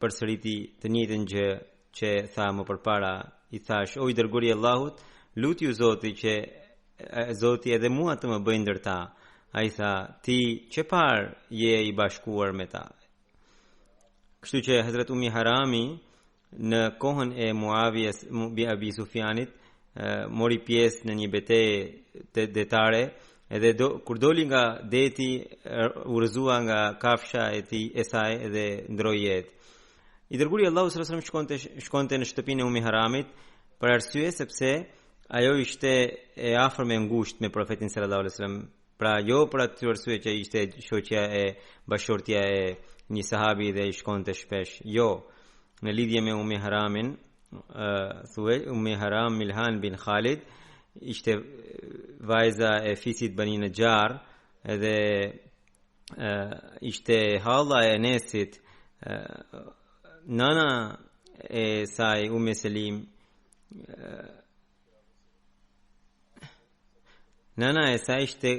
përsëriti të njëjtën gjë që tha më përpara. I thash, o i dërguari i Allahut, lutju Zoti që Zoti edhe mua të më bëjë ndër ta. Ai tha, ti çfarë je i bashkuar me ta? Kështu që Hazrat Ummi Harami në kohën e Muavijas bi Abi Sufjanit mori pjesë në një betejë detare, edhe kur doli nga deti u rrëzua nga kafsha e saj dhe ndroi jetë. I dërguari i Allahut sallallahu alaihi wasallam shkonte në shtëpinë e Ummi Haramit për arsye sepse ajo ishte e afër me ngushtë me profetin sallallahu alaihi wasallam. Pra jo për atë arsye që ishte shoqja e bashortja e një sahabi dhe i shkonte shpesh. Jo, në lidhje me Ummi Haramin, thuaj Ummi Haram Milhan bin Khalid ishte vajza e fisit Bani Najjar, edhe ishte halla e Enesit. Nana e saj Ummi Selim, nana e saj ishte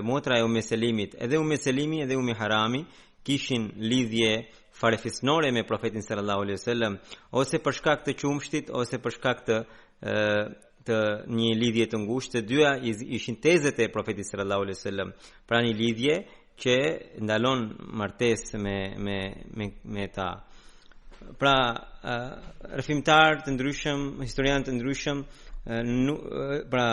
motra e Ummi Selimit. Edhe Ummi Selimi edhe Ummi Harami kishin lidhje farefisnore me profetin sallallahu alaihi wasallam, ose për shkak të qumshtit ose për shkak të një lidhje të ngushtë. Të dyja ishin tezet e profetit sallallahu alaihi wasallam, pra një lidhje që ndalon martesë me ta. Pra rrëfimtar të ndryshëm, historianë të ndryshëm pra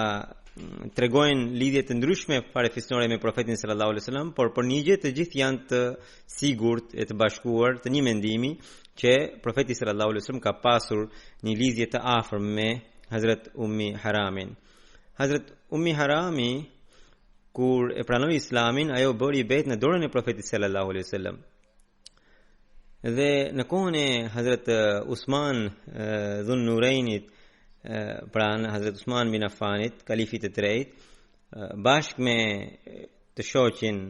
tregojnë lidhje të ndryshme farefisnore me profetin sallallahu alaihi wasallam, por për një gjë të gjithë janë të sigurt e të bashkuar të një mendimi që profeti sallallahu alaihi wasallam ka pasur një lidhje të afër me Hazrat Ummi Haramin. Hazrat Ummi Harami kur e pranoi Islamin, ajo bëri bet në dorën e profetit sallallahu alaihi wasallam. Dhe në kohën e Hazrat Usman Dhun Nurejnit, pra në Hazrat Usman bin Affanit, kalifit të tretë, bashkë me të shoqin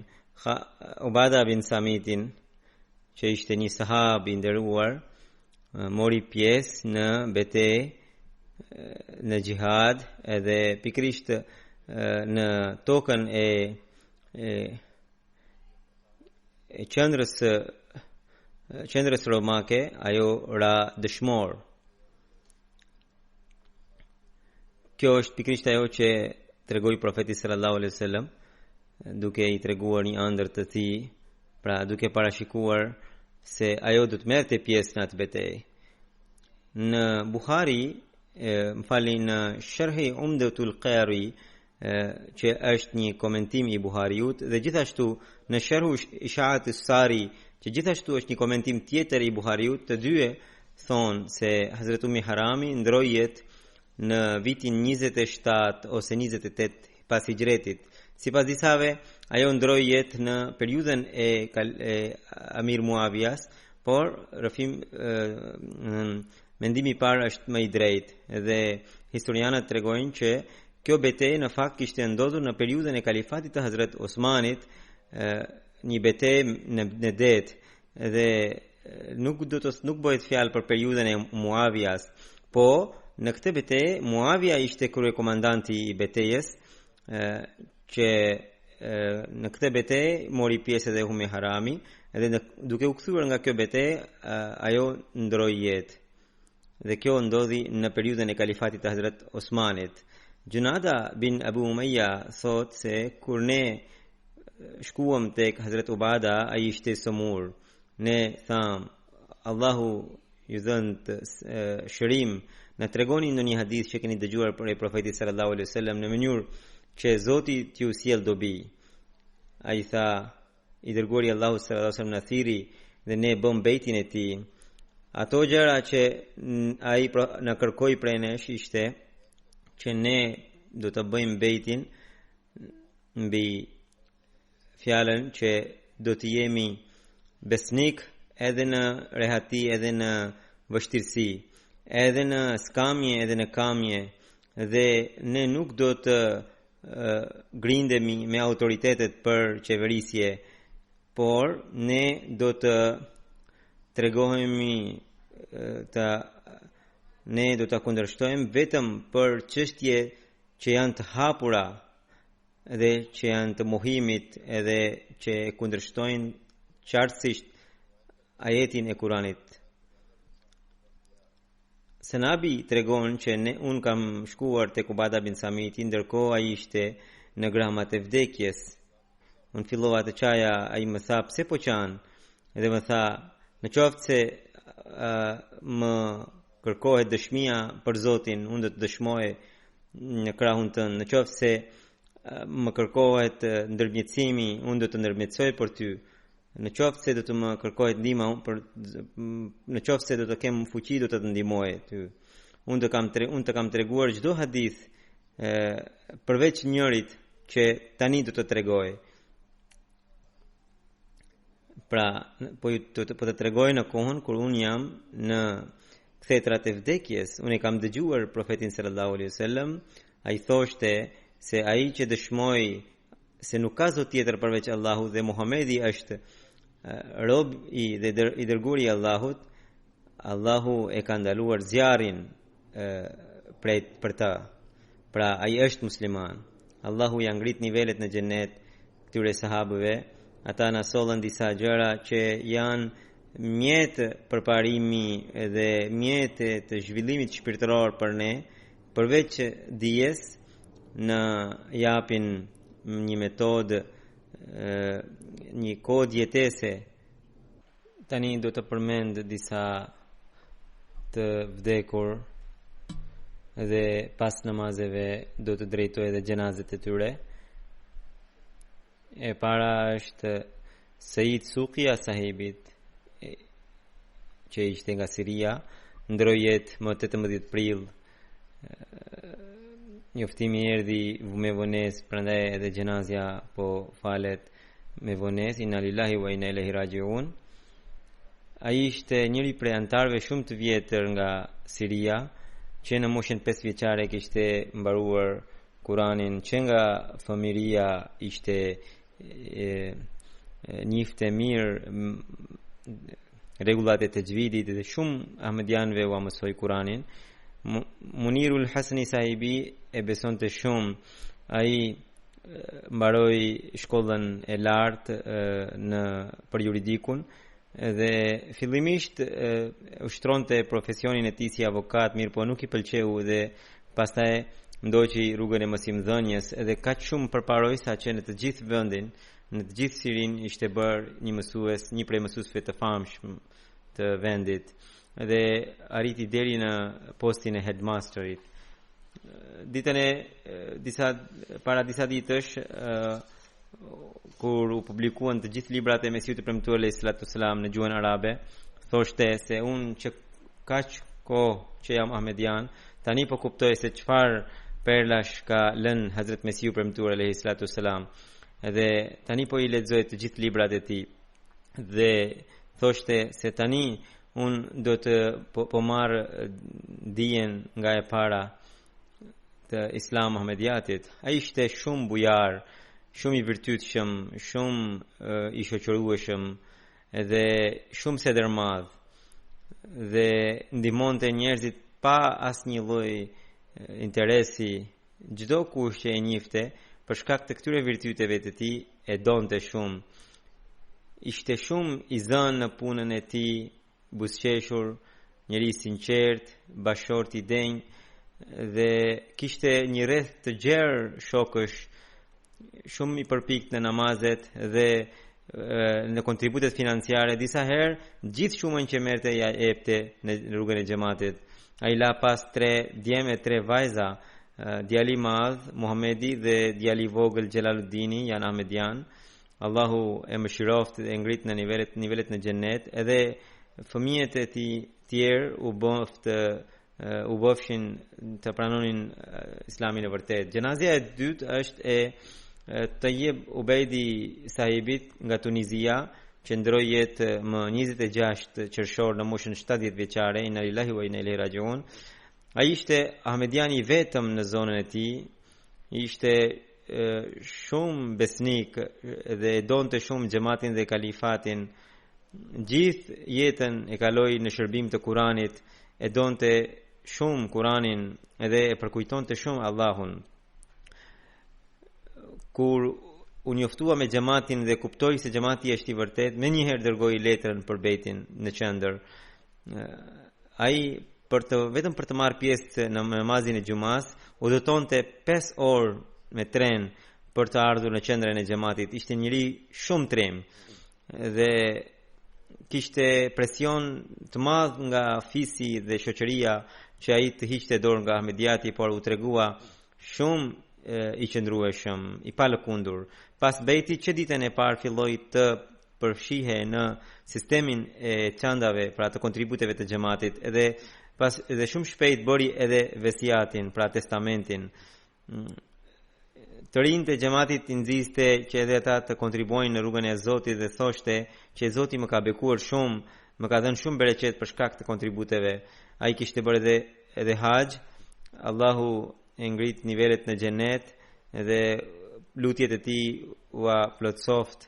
Ubada bin Samitin, që ishte një sahabi i nderuar, mori pjesë në betejë në xihad, edhe pikërisht në tokën e qendrës romake, ajo ra dëshmor. Kjo është pikërisht ajo që tregoi profeti sallallahu alaihi wasallam, duke i treguar një ëndër të tij pra duke parashikuar se ajo do të merrte pjesë në atë betejë. Në Buhari, më falni, në Sharhi Umdatul Qari, që është një komentim i Buhariut, dhe gjithashtu në Sharhu Ishaat as-Sari, që gjithashtu është një komentim tjetër i Buhariut, të dyje thonë se Hazrat Ummi Harami ndroi jetë në vitin 27 ose 28 pas hijretit. Sipas disave, ajo ndroi jetë në periudhën e Amir Muavijas, por mendimi i parë është më i drejtë dhe historianët tregojnë që kjo betejë në fakt kishte ndodhur në periudhën e kalifatit të Hazrat Osmanit, një betejë në det, dhe nuk bëhet fjalë për periudhën e Muavijas, po në këtë betejë Muavija ishte kryekomandanti i betejës, që në këtë betejë mori pjesë edhe Ummi Harami, dhe duke u kthyer nga kjo betejë ajo ndroi jetë. Dhe kjo ndodhi në periudhën e kalifatit të Hazrat Osmanit. Junada bin Abu Umayya thot se kur ne shkuam tek Hazrat Ubada, ai ishte sëmur. Ne tham, Allahu ju dhënë shërim, na tregoni në një hadith që keni dëgjuar për profetit sallallahu alaihi wasallam në mënyrë që Zoti t'ju sjell dobi. Ai tha, i dërguari Allahu sallallahu alaihi wasallam na thiri dhe ne bëm bejtin e tij. Ato gjëra që ai na kërkoi prej nesh ishte që ne do të bëjmë bejtin mbi fjalën që do të jemi besnik edhe në rehati, edhe në vështirësi, edhe në skamje, edhe në kamje, dhe ne nuk do të grindemi me autoritetet për qeverisje, por ne do të tregohemi ne do të kundërshtojmë vetëm për çështje që janë të hapura dhe që janë të mohimit, edhe që kundërshtojnë qartësisht ajetin e Kuranit. Senabi tregon që unë kam shkuar tek Ubada bin Samiti, ndërkohë ai ishte në gramat e vdekjes. Unë fillova të qaja, ai më tha pse po qan, dhe më tha, në qoftë se më kërkohet dëshmia për Zotin, unë do të dëshmoj në krahun tënd. Në qoftë se më kërkohet ndërmjetësimi, unë do të ndërmjetësoj për ty. Në qoftë se do të më kërkohet ndihma, në qoftë se do të kem fuqi, do të të ndihmoj ty. Unë të kam treguar çdo hadith përveç njërit që tani do të tregoj. Pra, po të tregoj në kohën kur unë jam në thetrat e vdekjes. Unë kam dëgjuar profetin sallallahu alaihi wasallam, ai thoshte se ai që dëshmoi se nuk ka zot tjetër përveç Allahut dhe Muhamedi është rob i dërguari i Allahut, Allahu e ka ndaluar zjarrin për ta. Pra, ai është musliman. Allahu ja ngrit nivelet në xhenet këtyre sahabëve. Ata na sollën disa gjëra që janë mjetë përparimi dhe mjetë të zhvillimit shpirtëror për ne, përveç dijes në japin një metodë, një kod jetese. Tani do të përmend disa të vdekur dhe pas namazeve do të drejtoj edhe gjenazet e tyre. E para është Said Suqia sahibit, që ishte nga Siria, ndroi jetë më 18 prill. Njoftimi erdhi me vonesë, prandaj edhe gjenazja po falet me vonesë. Inna lillahi wa inna ilaihi rajiun. Ai ishte njëri prej antarëve shumë të vjetër nga Siria, që në moshën 5 vjeçare kishte mbaruar Kuranin, që nga fëmiria ishte njifte mirë rregullat e tajvidit dhe shumë ahmedianëve u mësoi Kuranin. Munirul Hasani sahibi e besonte shumë. Ai mbaroi shkollën e lartë për juridikun dhe fillimisht ushtronte profesionin e tij si avokat, mirë po nuk i pëlqeu dhe pastaj ndoqi rrugën e mësimdhënies, edhe kaq shumë përparoi sa që në të gjithë vendin në të gjithë Sirin ishte bërë një mësues, një prej mësuesve të famshëm të vendit dhe arriti deri në postin e headmasterit. Ditën e para disa ditësh kur u publikuan të gjithë librat e Mesiut të Premtuar alayhi salatu wasalam në gjuhën arabe, thoshte se unë që kaq kohë që jam ahmedian, tani po kuptoj se çfarë perlash ka lënë Hazrat Mesiu Premtuar alayhi salatu wasalam. Edhe tani po i lexoj të gjithë librat e tij dhe thoshte se tani unë do të po marr dijen nga e para të Islam Ahmediatit. Ai ishte shumë bujar, shumë i virtytshëm, shumë i shoqërueshëm edhe shumë sedermadh dhe ndihmonte njerëzit pa asnjë lloj interesi. Çdo kush që e njifte për shkak të këtyre virtyteve të tij e donte shumë. Ishte shumë i zënë në punën e tij, buzëqeshur, njeri i sinqert, bashkëshort i denj dhe kishte një rreth të gjerë shokësh, shumë i përpikt në namazet dhe në kontributet financiare. Disa herë gjithë shumën që merrte ja jepte në rrugën e xhamatit. Ai la pas 3 djemë e 3 vajza, djali i madh Muhamedi dhe djali i vogël Xhelaluddini janë ahmedian. Allahu e mëshiroft dhe e ngrit në nivelet në xhennet. Edhe fëmijët e tij tjerë u bofshin të pranonin Islamin e vërtet. Gjenazia e dytë është e Tayyib Ubeidi sahibit nga Tunizia, që ndroi jetë më 26 qershor në moshën 70 vjeçare. Inna lillahi wa inna ilaihi rajiun. Ai ishte ahmediani i vetëm në zonën e tij. Ishte shumë besnik dhe donte shumë xhamatin dhe kalifatin. Gjithë jetën e kaloi në shërbim të Kuranit, e donte shumë Kuranin edhe e përkujtonte shumë Allahun. Kur u njoftua me xhamatin dhe kuptoi se xhamati është i vërtet, më njëherë dërgoi letrën për bejtin në qendër. Ai vetëm për të marrë pjesë në namazin e xumas, udhëtonte 5 orë me tren për të ardhur në qendrën e xhamatit. Ishte njëri shumë trem dhe kishte presion të madh nga fisi dhe shoqëria që ai të hiqte dorë nga Ahmediati, por u tregua shumë i qëndrueshëm, i palëkundur. Pas bejtit që ditën e parë filloi të përfshihe në sistemin e çandave, pra të kontributeve të xhamatit, edhe shumë shpejt bëri edhe vesiatin, pra testamentin. Të rinjtë e xhamatit i nxiste që edhe ata të kontribuojnë në rrugën e Zotit dhe thoshte që Zoti më ka bekuar shumë, më ka dhënë shumë bereqet për shkak të kontributeve. Ai kishte bërë edhe haxh. Allahu e ngrit nivelet në xhenet dhe lutjet e tij u plotsoft.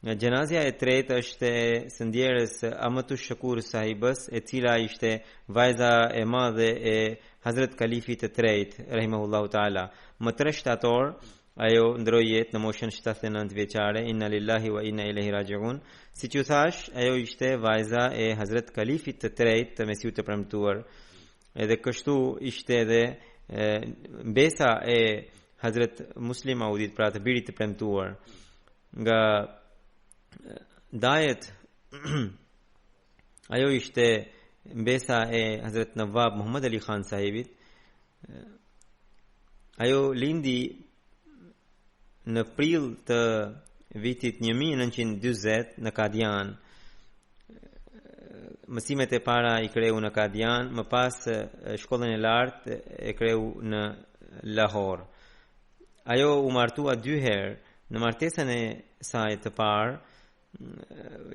Gjenazia e tretë është së ndjerës Amatu Shakur sahibës, e cila ishte vajza e madhe e Hazrat Kalifit të tretë, rahimahullahu taala. Më 3 shtator ajo ndroi jetë në moshën 79 vjeçare. Inna lillahi wa inna ilaihi rajiun. Siç u thash, ajo ishte vajza e Hazrat Kalifit të tretë të Mesiut të Premtuar. Edhe kështu ishte edhe mbesa e Hazrat Muslim Maudit, pra të birit të premtuar. Nga dajet ajo ishte mbesa e Hazrat Nawab Muhammad Ali Khan sahibit. Ajo lindi në prill të vitit 1940 në Kadian. Mësimet e para i kreu në Kadian, më pas shkollën e lartë e kreu në Lahore. Ajo u martua 2 herë. Në martesën e saj të parë,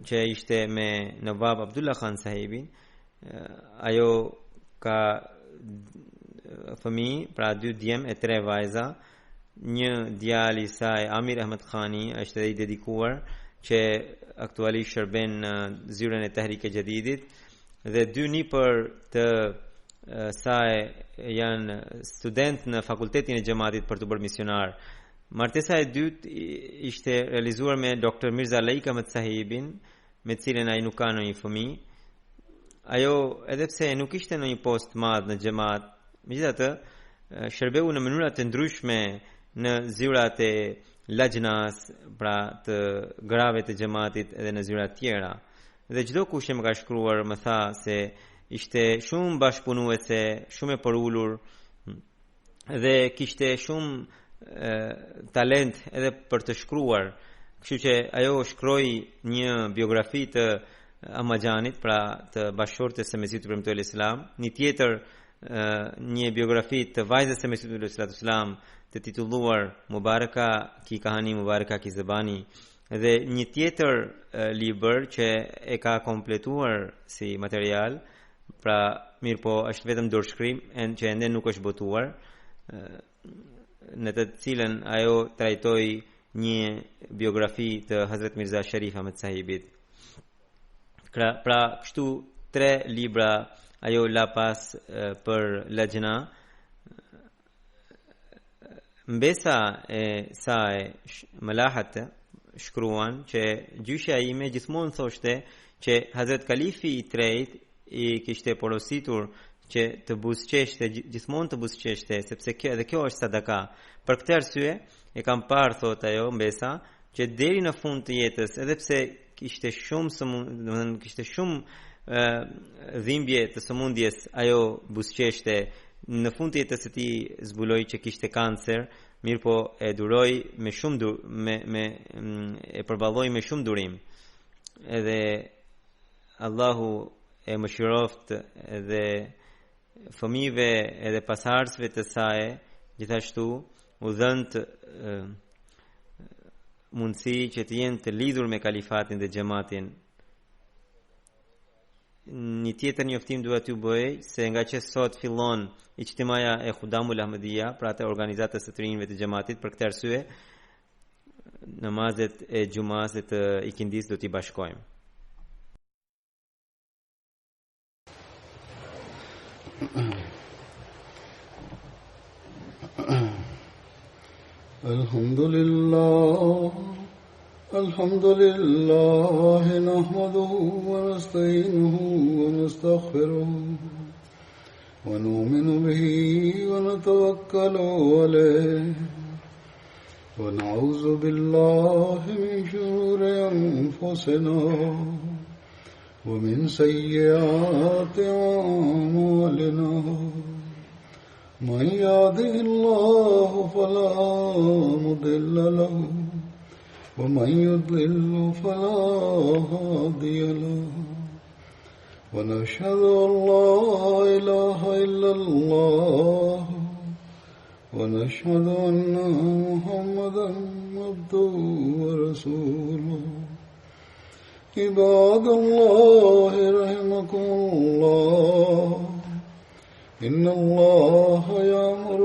që ishte me Nawab Abdullah Khan sahibin, ajo ka fëmijë, pra 2 djem e 3 vajza. Një djali i saj, Amir Ahmed Khani, është edhe i dedikuar, që aktualisht shërben në zyrën e Tahrik e Jadidit, dhe 2 nipër të saj janë student në fakultetin e xhamatit për të bërë misionar. Martesa e dytë ishte realizuar me Dr. Mirza Laik Ahmed sahibin, me cilën ai nuk ka ndonjë fëmijë. Ajo, edhe pse nuk ishte në një post madh në xhamat, megjithatë shërbeu në mënyra të ndryshme në zyrat e lajnas, pra të grave të xhamatit edhe në zyra të tjera. Dhe çdo kush që më ka shkruar më tha se ishte shumë bashkëpunuese, shumë e përulur dhe kishte shumë talent edhe për të shkruar. Kështu që ajo shkroi një biografi të Amaxhanit, pra të bashkëshortes së Mesihut të Premtuar Islam, një tjetër një biografi të vajzës së Mesihut të Islam të titulluar Mubaraka ki kahani Mubaraka ki zabani, dhe një tjetër libër që e ka kompletuar si material, pra mirë po është vetëm dorëshkrim që ende nuk është botuar, në të cilën ajo trajtoi një biografi të Hazrat Mirza Sharif Ahmed Sahibit. Pra kështu 3 libra ajo la pas për lajna. Mbesa e saj Malahat shkruan që gjyshja ime gjithmonë thoshte që Hazrat Kalifi i tretë i kishte porositur që të buzëqeshte, gjithmonë të buzëqeshte, sepse kjo është sadaka. Për këtë arsye e kam parë, thot ajo Mbesa, që deri në fund të jetës, edhe pse kishte shumë dhimbje të sëmundjes, ajo buzëqeshte. Në fund të jetës së tij zbuloi që kishte kancer, mirë po e duroi me shumë e përballoi me shumë durim. Edhe Allahu e mëshiroft edhe fëmijëve edhe pasardhësve të saj, gjithashtu u dhënë mundësi që të jenë të lidhur me kalifatin dhe xhamatin. Një tjetër njoftim dua t'ju bëj se nga që sot fillon Ijtimaja e Khudamul Ahmadiyya, pra të organizatës së të rinjve të xhamatit, për këtë arsye namazet e xumas dhe të ikindis do t'i bashkojmë. Alhamdulillah nahmaduhu wa nasta'inuhu wa nastaghfiruh wa nu'minu bihi wa natawakkalu alayhi wa na'udzu billahi min shururi anfusina wa min sayyiati a'malina. Man yahdihillahu fala mudilla lahu ومن يضلل فلا هادي له ونشهد أن لا إله إلا الله ونشهد أن محمدا عبده ورسوله. عباد الله رحمكم الله إن الله يأمر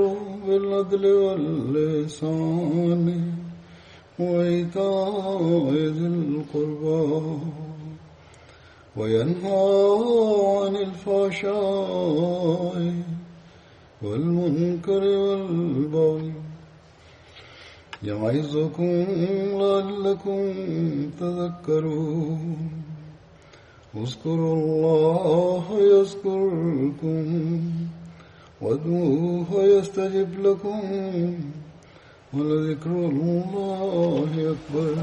بالعدل والإحسان وإيتاء ذي القربى وينهى عن الفحشاء والمنكر والبغي يعظكم لعلكم تذكرون. اذكروا الله يذكركم وادعوه يستجب لكم ولذكر الله أكبر.